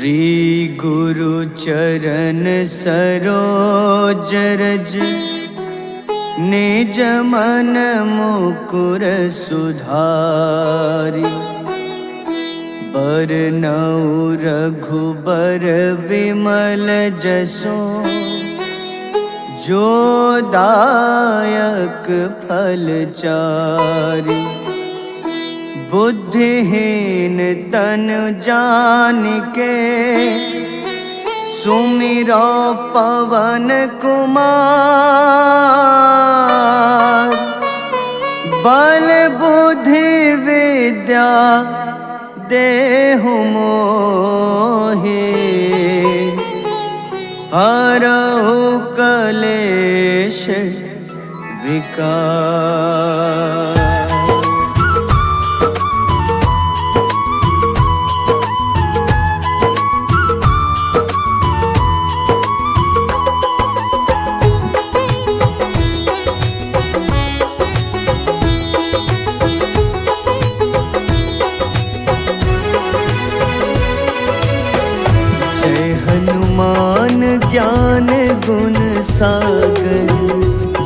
श्री गुरु चरण सरोज रज निज मन मुकुर सुधारि। बरनउँ रघुबर विमल जसो जो दायक फल चारि। बुद्धिहीन तनु जानिके सुमिरो पवन कुमार। बल बुद्धि विद्या देहु मोहि हरहु कलेश विकार। जय हनुमान ज्ञान गुण सागर।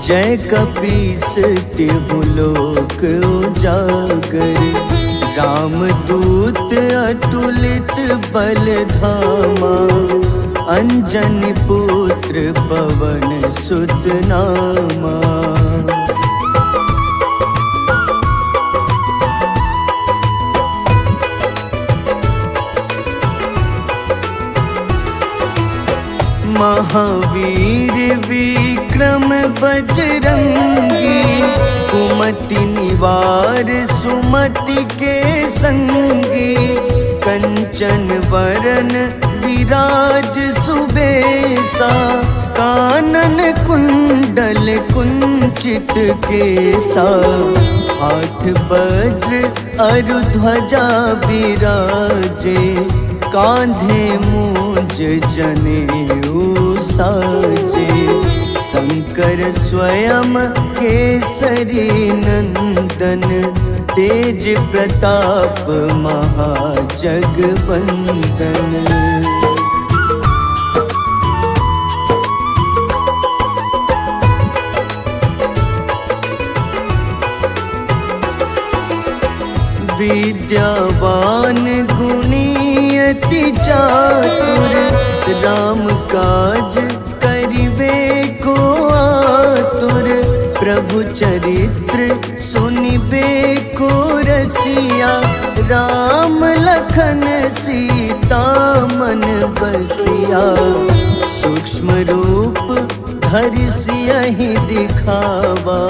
जय कपीस तिहु लोक उजागर। रामदूत अतुलित बल धामा। अंजनी पुत्र पवन सुत नामा। महावीर विक्रम बजरंगी। कुमति निवार सुमति के संगी। कंचन वरन विराज सुबेसा। कानन कुंडल कुंचित केसा। हाथ वज्र अरु ध्वजा बिराजे। कांधे मूंज जनेऊ साजे। शंकर स्वयं केसरी नंदन। तेज प्रताप महाजगवंदन। विद्यावान गुणी अति चातुर। राम काज करिबे को आतुर। प्रभु चरित्र सुनिबे को रसिया। राम लखन सीता मन बसिया। सूक्ष्म रूप धरि सियहि दिखावा।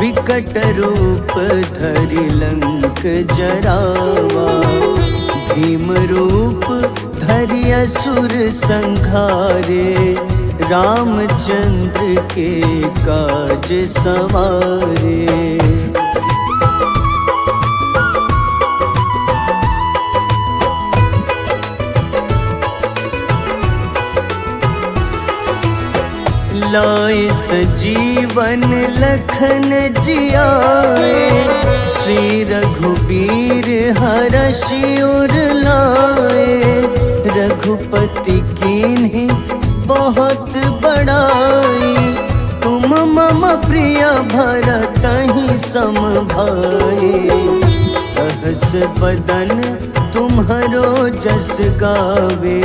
विकट रूप धरि लंक जरावा। भीम रूप धरि असुर संहारे। रामचंद्र के काज सवारे। लाए सजीवन लखन जियाए। श्री रघुबीर हरषि उर लाए। रघुपति कीन्ही बहुत बड़ाई। तुम मम प्रिय भरतहि सम भाई। सहस बदन तुम्हरो जस गावे।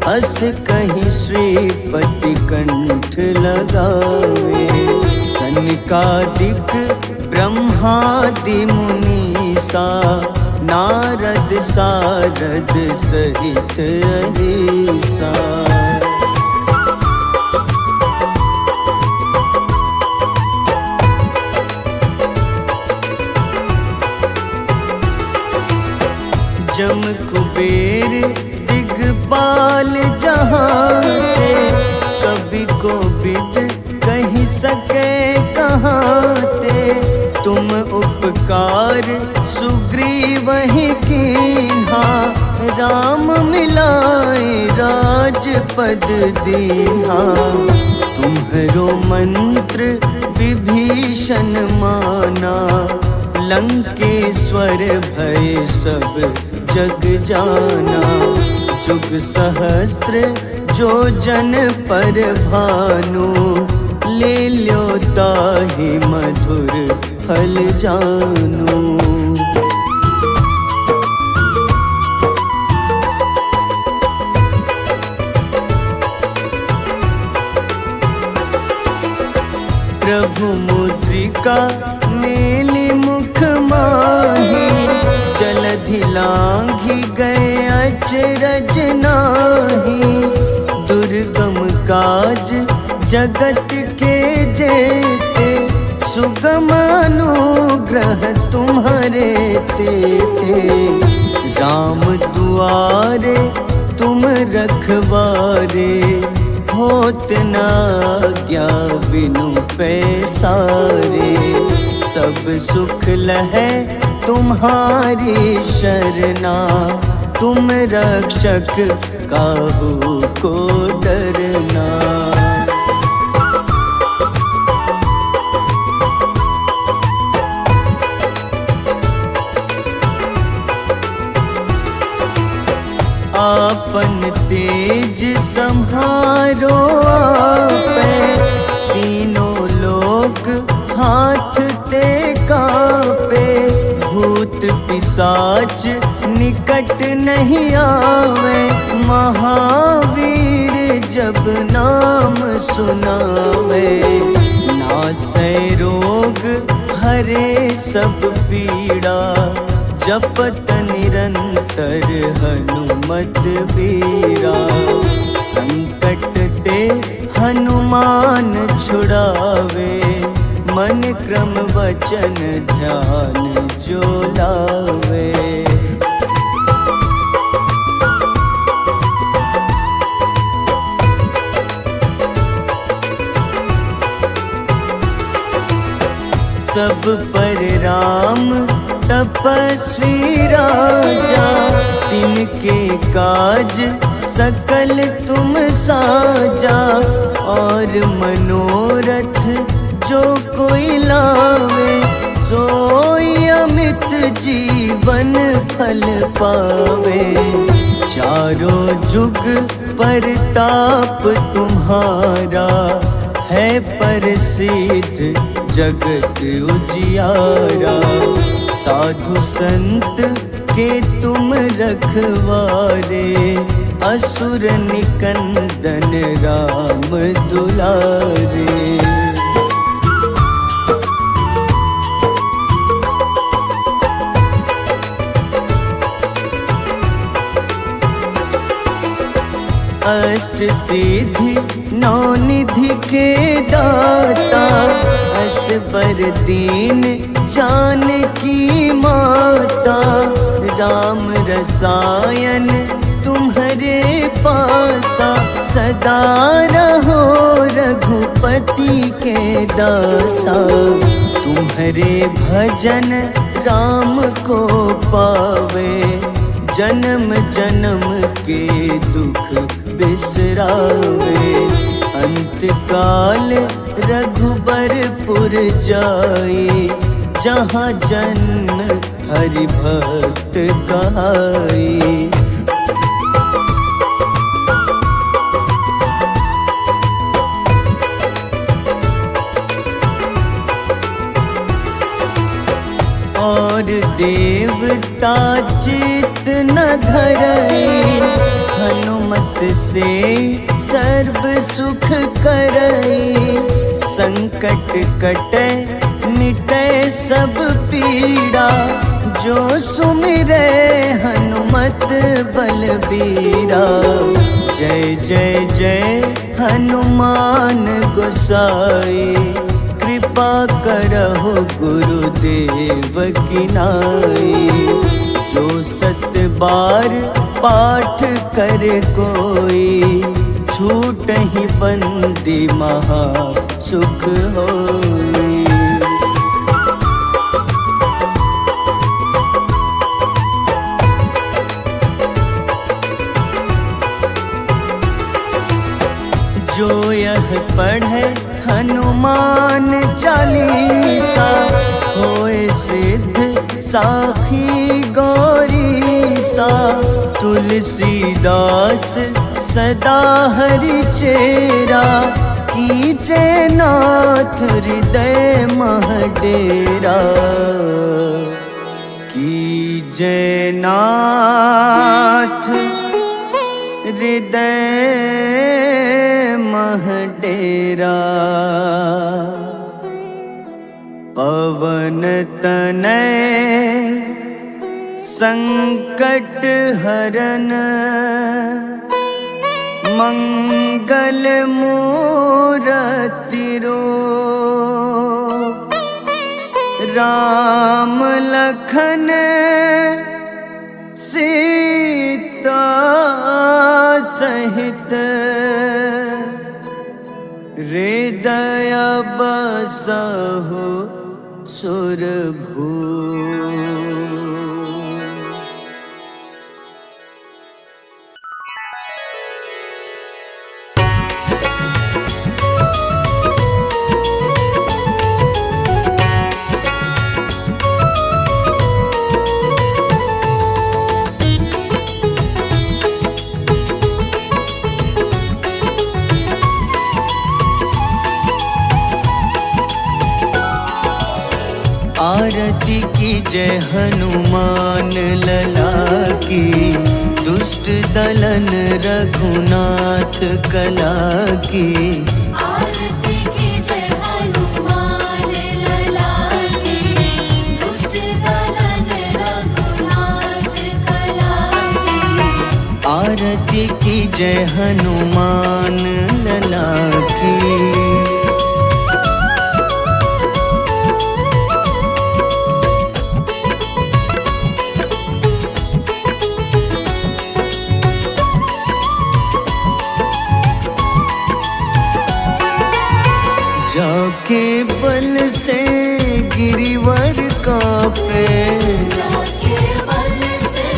अस कहीं श्रीपति कंठ लगावे। सनकादिक ब्रह्मादि मुनीसा। नारद सारद सहित अहिसा। जम कुबेर दिगपाल जहाते। कवि कोविद कहि सके कहाते। तुम उपकार सुग्रीवहि कीन्हा। राम मिलाए राजपद दीन्हा। तुम्हरो मंत्र विभीषण माना। लंकेश्वर भय सब जग जाना। जुग सहस्त्र जो जन पर भानु, ले ल्यो ताहि मधुर फल जानू। प्रभु मुद्रिका मेली मुख माही, जलधि लांघि गए अचरज नाही। दुर्गम काज जगत के जेते, सुगम अनुग्रह तुम्हारे तेते। राम दुआरे तुम रखवारे, होत न आज्ञा बिनु पैसारे। सब सुख लहै तुम्हारी शरणा, तुम रक्षक काहू को डरना। आपन तेज सम्हारो आपै, तीनों लोक हाथ ते कापे। भूत पिशाच निकट नहीं आवे, महावीर जब नाम सुनावे। नासै रोग हरे सब पीड़ा, जपत निरंतर हनुमत बीरा। संकट ते हनुमान छुड़ावे, मन क्रम वचन ध्यान जो लावे। सब पर राम तपस्वी राजा, तिनके काज सकल तुम साजा। और मनोरथ जो कोई लावे, सोई अमित जीवन फल पावे। चारों जुग परताप तुम्हारा, है प्रसिद्ध जगत उजियारा। साधु संत के तुम रखवारे, असुर निकंदन राम दुलारे। अष्ट सिद्धि नौ निधि के दाता, असबर दीन जानकी माता। राम रसायन तुम्हारे पासा, सदा रहो रघुपति के दासा। तुम्हारे भजन राम को पावे, जन्म जन्म के दुख बिसरावे। अंत काल रघुबरपुर जाई, जहाँ जन्म हरि भक्त कहाई। और देवता चित न धरई, हनुमत से सर्व सुख करई। संकट कटै मिटै सब पीड़ा, जो सुमिरै हनुमत बलबीरा। जय जय जय हनुमान गोसाई, कृपा करहु गुरुदेव की नाई। जो 7 बार पाठ करे कोई, छूटहि बंदी महा सुख होई। जो यह पढ़े हनुमान चालीसा, होए सिद्ध साखी गौरीसा। तुलसीदास सदा हरि चेरा, कीजे नाथ हृदय मह डेरा। कीजे नाथ हृदय मह डेरा। पवन तनय संकट हरन, मंगल मूरति रूप। राम लखन सीता सहित, हृदय बसहु सुरभूप। आरती की जय हनुमान लला की, दुष्ट दलन रघुनाथ कला की। आरती की जय हनुमान लला की, दुष्ट दलन रघुनाथ कला की। आरती की जय हनुमान लला की। जाके बल से गिरिवर कांपे, जाके बल से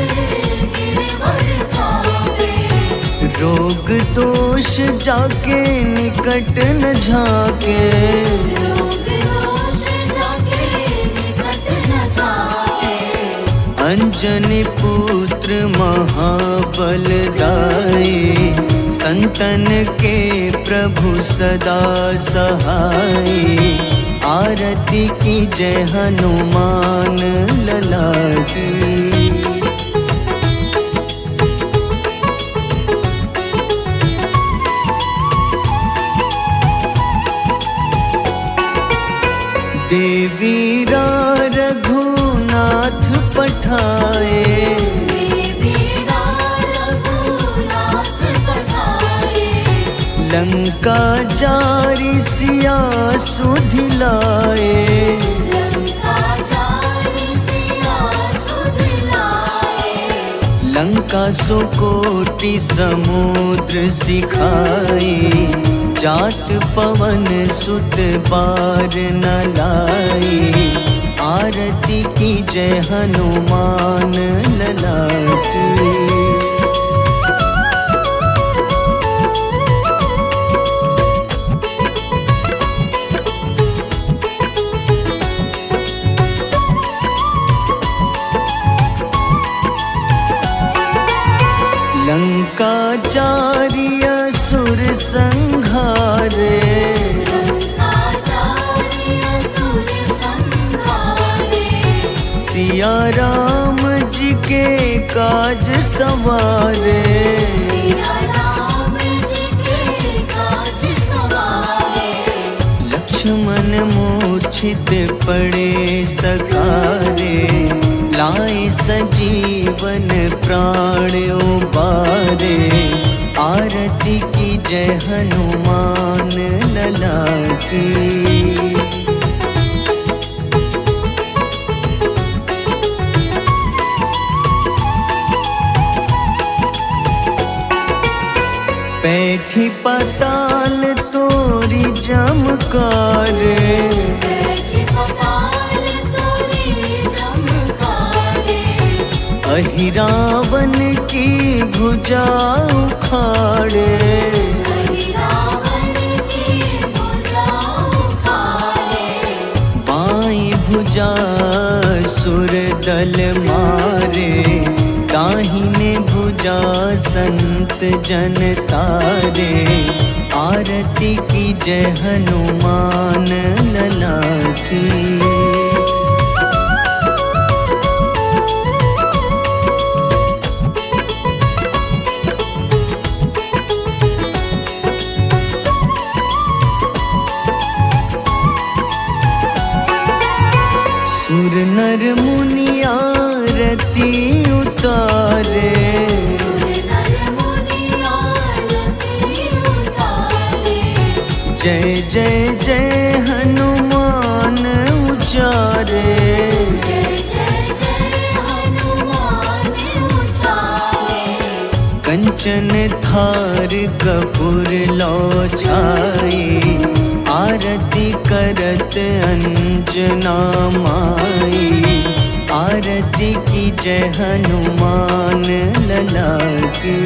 गिरवर कांपे। रोग दोष जाके निकट न झाके। रोग दोष जाके निकट न जाके। अंजनी पुत्र महाबलदाई, संतन के प्रभु सदा सहाय। आरती की जय हनुमान लला की। देवीरा रघुनाथ पठाए, लंका जारी सिया सुधिलाए। लंका सुकोटि समुद्र सिखाए, जात पवन सुत बार न लाए। आरती की जय हनुमान लला की। लंका जारी असुर संघारे, सिया राम जी के काज सवारे। लक्ष्मण मूर्छित पड़े सकारे, लाए सजीवन प्राण उबारे। आरती की जय हनुमान लला की। बैठी पाताल तोरी जमकारे, अहिरावन की भुजा उखाड़े। बाईं भुजा सुर दल मारे, दाहिने भुजा संत जन तारे, आरती की जय हनुमान लला की। सुर नर मुनि आरती उतारे, जय जय जय हनुमान उचारे। कंचन थार कपूर लो छाई, आरती करत अंजना माई। आरती की जय हनुमान लला की।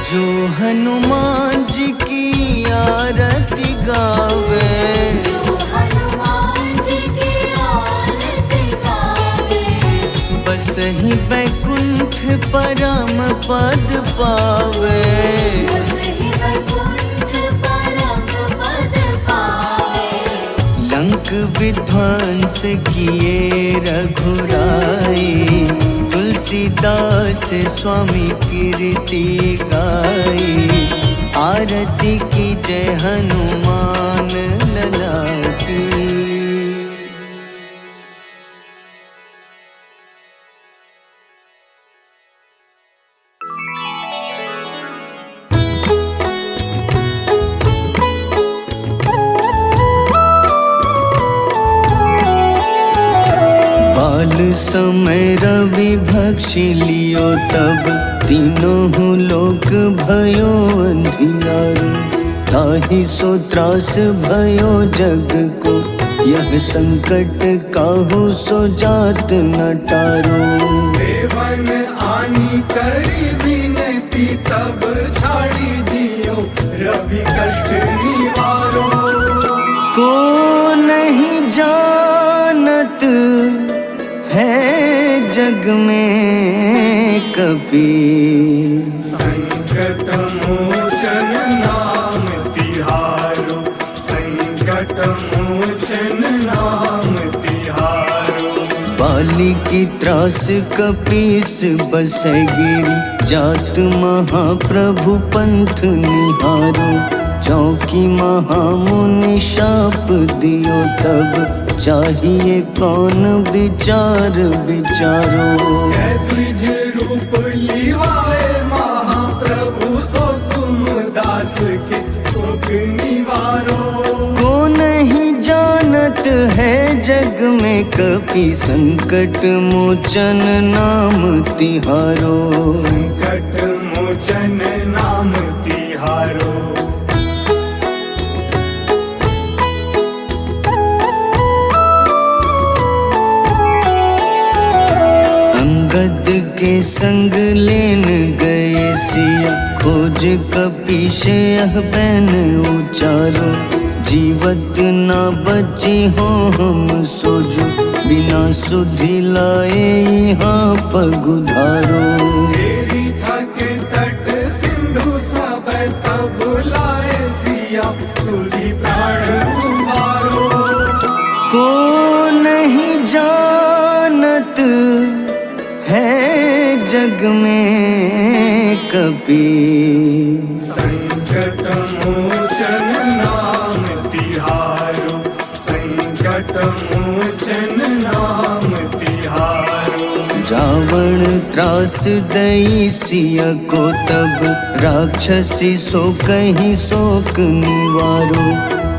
जो हनुमान जी की आरती गावे, बस ही बैकुंठ परम पद पावे। लंक विध्वंस किए रघुराई, तुलसीदास स्वामी कीर्ति गाई। आरती की जय हनुमान लला की। बाल समय रवि भक्षी लियो, तब तीनों लोक भयो अंधियारो। ताहि सो त्रास भयो जग को, यह संकट काहू सो जात न टारो। देवन आनी करी विनती, तब छाड़ी दियो रवि कष्ट निवारो। को नहीं जानत है जग में कपि, संकट मोचन नाम तिहारो। संकट मोचन नाम तिहारो। बाली की त्रास कपीस बसै गिरी, जात महाप्रभु पंथ निहारो। चौकी महामुनि शाप दियो, तब चाहिए कौन विचार विचारो। द्विज रूप लिवाए महाप्रभु, सो तुम दास के सुख निवारो। को नहीं जानत है जग में कपि, संकट मोचन नाम तिहारो। संकट मोचन नाम तिहारो। अंगद के संग लेन गए सिया, खोज कपीश यह बैन उचारो। जीवत ना बची हो हम सोजो, बिना सुधि लाए यहाँ पगुधारो। तेरी थके तट सिंधु सब तब लाए सिया, सुधि प्राण उबारो। को नहीं जानत है जग में कपि, संकट मोचन नाम तिहारो। संकट मोचन नाम तिहारो। रावण त्रास दई सिया को, तब राक्षसी सो कहीं शोक निवारो।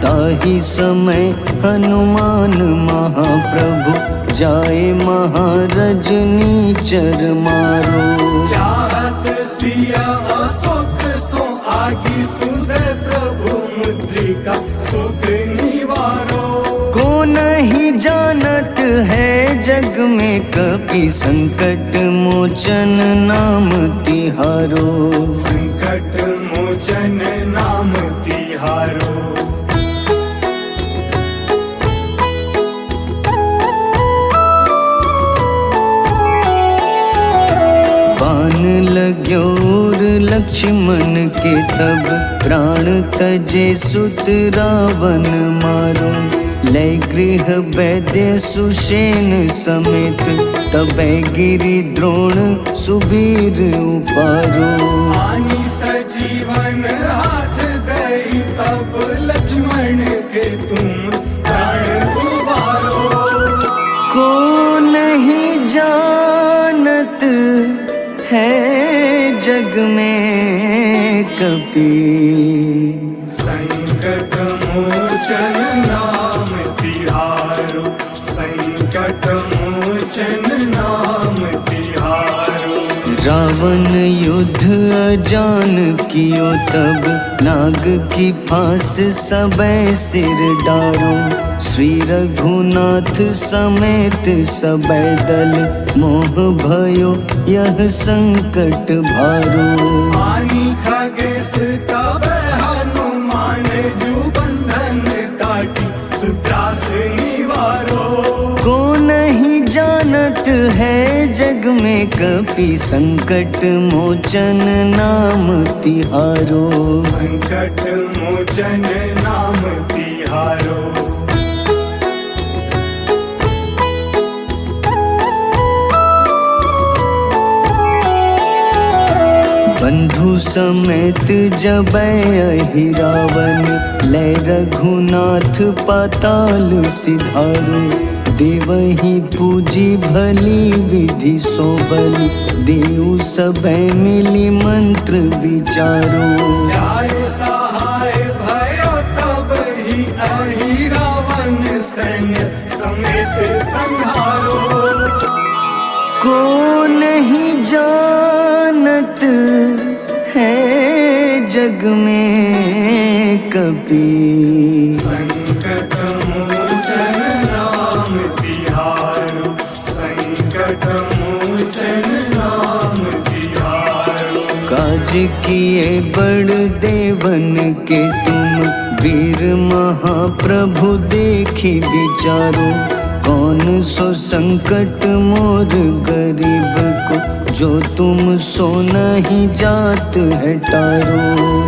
ताहि समय हनुमान महाप्रभु, जाए महारजनी चर मारो। चाहत सिया अशोक सो आगी, सुधे प्रभु मुद्रिका सुख निवारो। को नहीं जानत है जग में कपि, संकट मोचन नाम तिहारो। संकट मोचन नाम लक्ष्मण के तब प्राण तजे सुत रावण मारो। लय गृह वैद्य सुषेण समेत तबै गिरि द्रोण सुबीर उपारो। आनी सजीवन हाथ दई तब लक्ष्मण के तुम प्राण उबारो। को नहीं जानत है जग में कपि, संकट मोचन नाम तिहारो। संकट मोचन नाम तिहारो। रावण युद्ध अजान कियो तब नाग की फांस सबै सिर डारो। श्री रघुनाथ समेत सबै दल मोह भयो यह संकट भारो। आनी खगेश तब हनुमान जू बंधन काटी सुत्रास निवारो। को नहीं जानत है जग में कपि, संकट मोचन नाम तिहारो। संकट मोचन नाम तिहारो। बंधु समेत जबै अहि रावण, लय रघुनाथ पाताल सिधारो। देवहि पूजी भली विधि सोबल, देव सबै मिली मंत्र विचारो। जाय सहाय भयो तब ही अहि रावण सैन्य समेत संहारो। को नहीं जानत है जग में कपि, संकट मोचन नाम तिहारो। संकट मोचन नाम तिहारो। काज किए बड़ देवन के तुम, वीर महाप्रभु देखी विचारो। कौन सो संकट मोर गरीब को, जो तुम सो नहीं जात है टारो।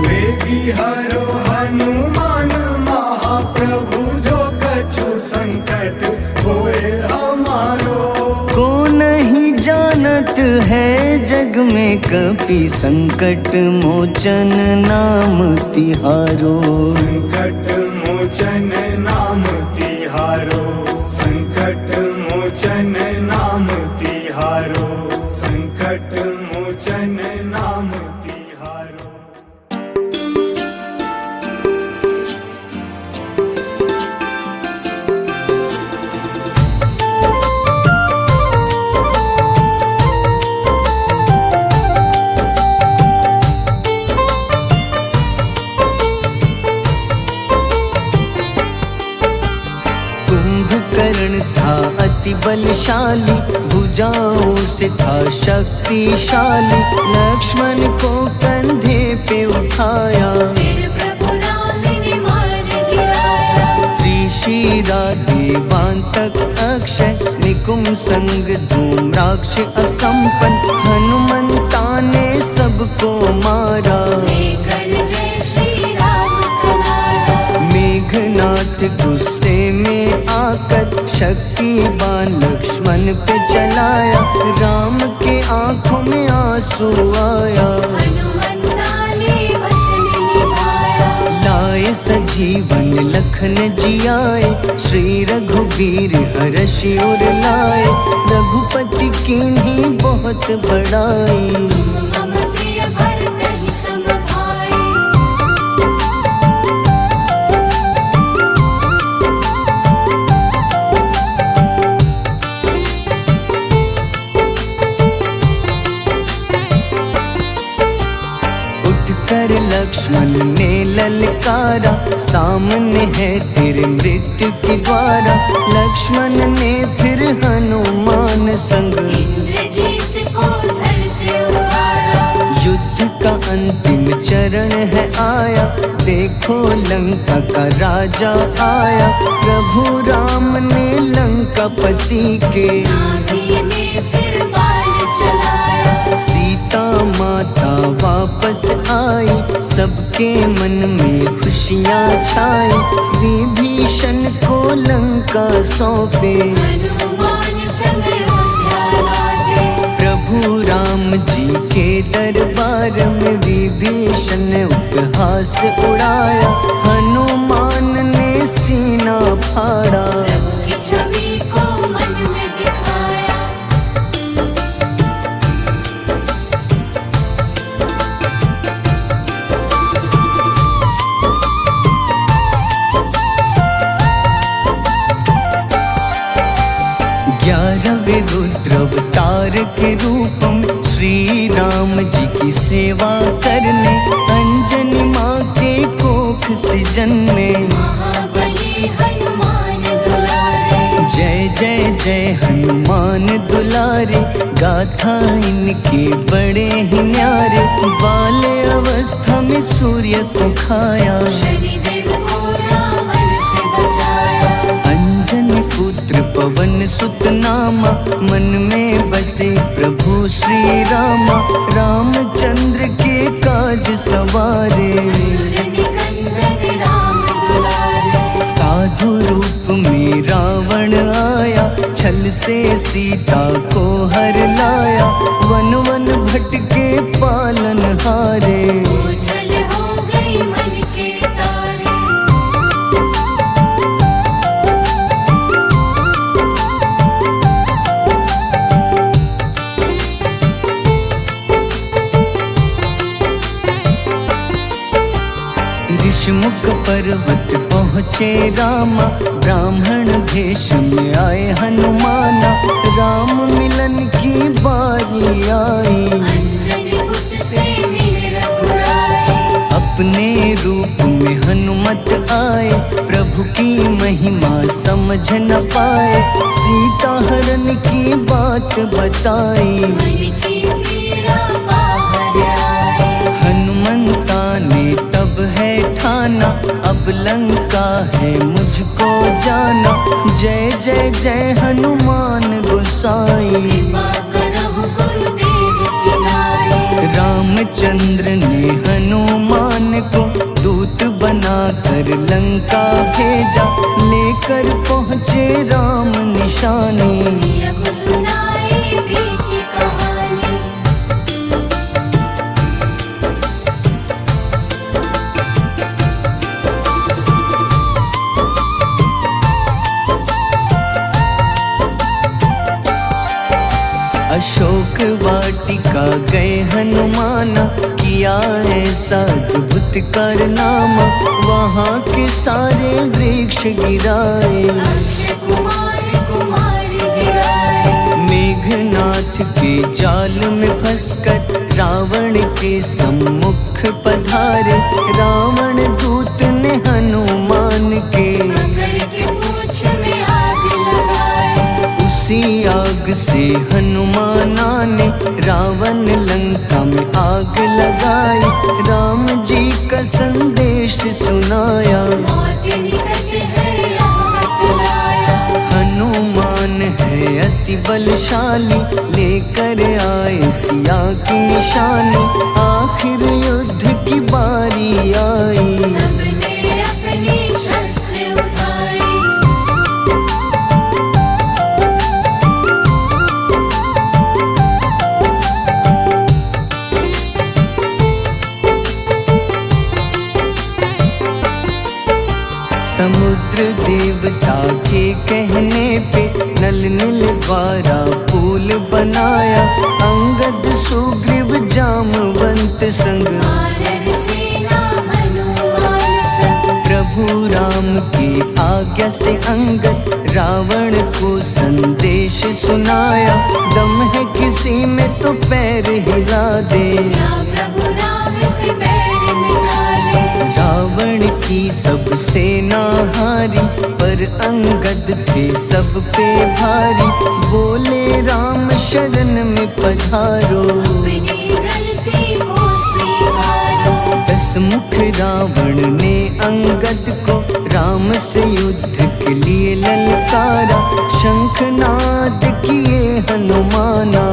बेगी हरो हनुमान महाप्रभु, जो कछु संकट होए हमारो। को नहीं जानत है जग में कपि, संकट मोचन नाम तिहारो। संकट मोचन नाम तिहारो। संकट मोचन नाम तिहारो। संकट मोचन नाम तिहारो। कुंभकर्ण था अति बलशाली, भुजाओं से था शक्तिशाली। लक्ष्मण को कंधे पे उठाया, फिर प्रभु राम ने मार गिराया। त्रिशिरा देवांतक अक्षय, निकुंभ संग धूम्राक्ष अकंपन। हनुमंता ने सबको मारा, लेकर जय श्री राम कनारा। मेघनाथ गुस्से में आकर शक्तिवान लक्ष्मण पे चलाया। राम के आंखों में आंसू आया, हनुमंता ने वचन निभाया। लाए सजीवन लखन जियाए, श्री रघुबीर हर्षि उर लाए। रघुपति कीन्ही बहुत बड़ाई, मम प्रिय भरत ही सम भाई। उठकर लक्ष्मण ने ललकारा, सामने है तेरे मृत्यु की द्वारा। लक्ष्मण ने फिर हनुमान संग, इंद्रजीत को धड़ से उतारा। युद्ध का अंतिम चरण है आया, देखो लंका का राजा आया। प्रभु राम ने लंकापति के, नाभि में फिर बाण चलाया। सीता माता वापस आई, सबके मन में खुशियाँ छाई। विभीषण को लंका सौंपे, हनुमान संग अयोध्या लौटे। प्रभु राम जी के दरबार में विभीषण ने उपहास उड़ाया। हनुमान ने सीना फाड़ा, प्रभु की छवि को मन में दिखाया। ग्यारहवें रुद्र अवतार के रूप में श्री राम जी की सेवा करने, अंजनी माँ के कोख से जन्मे। महाबली हनुमान दुलारे, जय जय जय हनुमान दुलारे, गाथा इनके बड़े ही न्यारे। बाल्य अवस्था में सूर्य को खाया, शनिदेव को रावण से बचाया। अंजनी पुत्र पवन सुत नामा, मन में बसे प्रभु श्री रामा। रामचंद्र के काज सवारे, असुर निकंदन राम दुलारे। साधु रूप में रावण आया, छल से सीता को हर लाया। वन वन भटके पालन हारे, ओझल हो गई मन के तारे। ऋषिमुख पर्वत पहुँचे रामा, ब्राह्मण भेष में आए हनुमाना। राम मिलन की बारी आई, अंजनी पुत्र से मिले रघुराई। अपने रूप में हनुमत आए, प्रभु की महिमा समझ न पाए। सीता हरण की बात बताई, मन की पीड़ा बाहर आई। हनुमंता ने तब है ठाना, अब लंका है मुझको जाना। जय जय जय हनुमान गोसाई, कृपा करहु गुरुदेव की नाई। रामचंद्र ने हनुमान को दूत बनाकर लंका भेजा। लेकर पहुँचे राम निशानी, सिया को सुनाई बीती कहानी। अशोक वाटिका गए हनुमाना, किया ऐसा अद्भुत कारनामा। वहाँ के सारे वृक्ष गिराए, अक्षय कुमार कुमार गिराए। मेघनाथ के जाल में फंसकर रावण के सम्मुख पधारे। रावण दूत ने हनुमान के पकड़ के पूंछ में आग लगाए। उसी आग से हनुमाना ने रावण लंका में आग लगाई। राम जी का संदेश सुनाया, मौत निकट है यह बतलाया। हनुमान है अति बलशाली, लेकर आए सिया की निशानी। आखिर युद्ध की बारी आई, सबने अपनी शस्त्र उठाई। समुद्र देवता के कहने पे नल नील द्वारा पुल बनाया। अंगद सुग्रीव जामवंत संग, वानर सेना हनुमान संग। प्रभु राम की आज्ञा से अंगद रावण को संदेश सुनाया। दम है किसी में तो पैर हिला दे, या प्रभु राम से बैर मिटा दे। रावण की सब सेना हारी, पर अंगद थे सब पे भारी। बोले राम शरण में पधारो, अपनी गलती को स्वीकारो। दस मुख रावण ने अंगद को राम से युद्ध के लिए ललकारा। शंखनाद किए हनुमाना,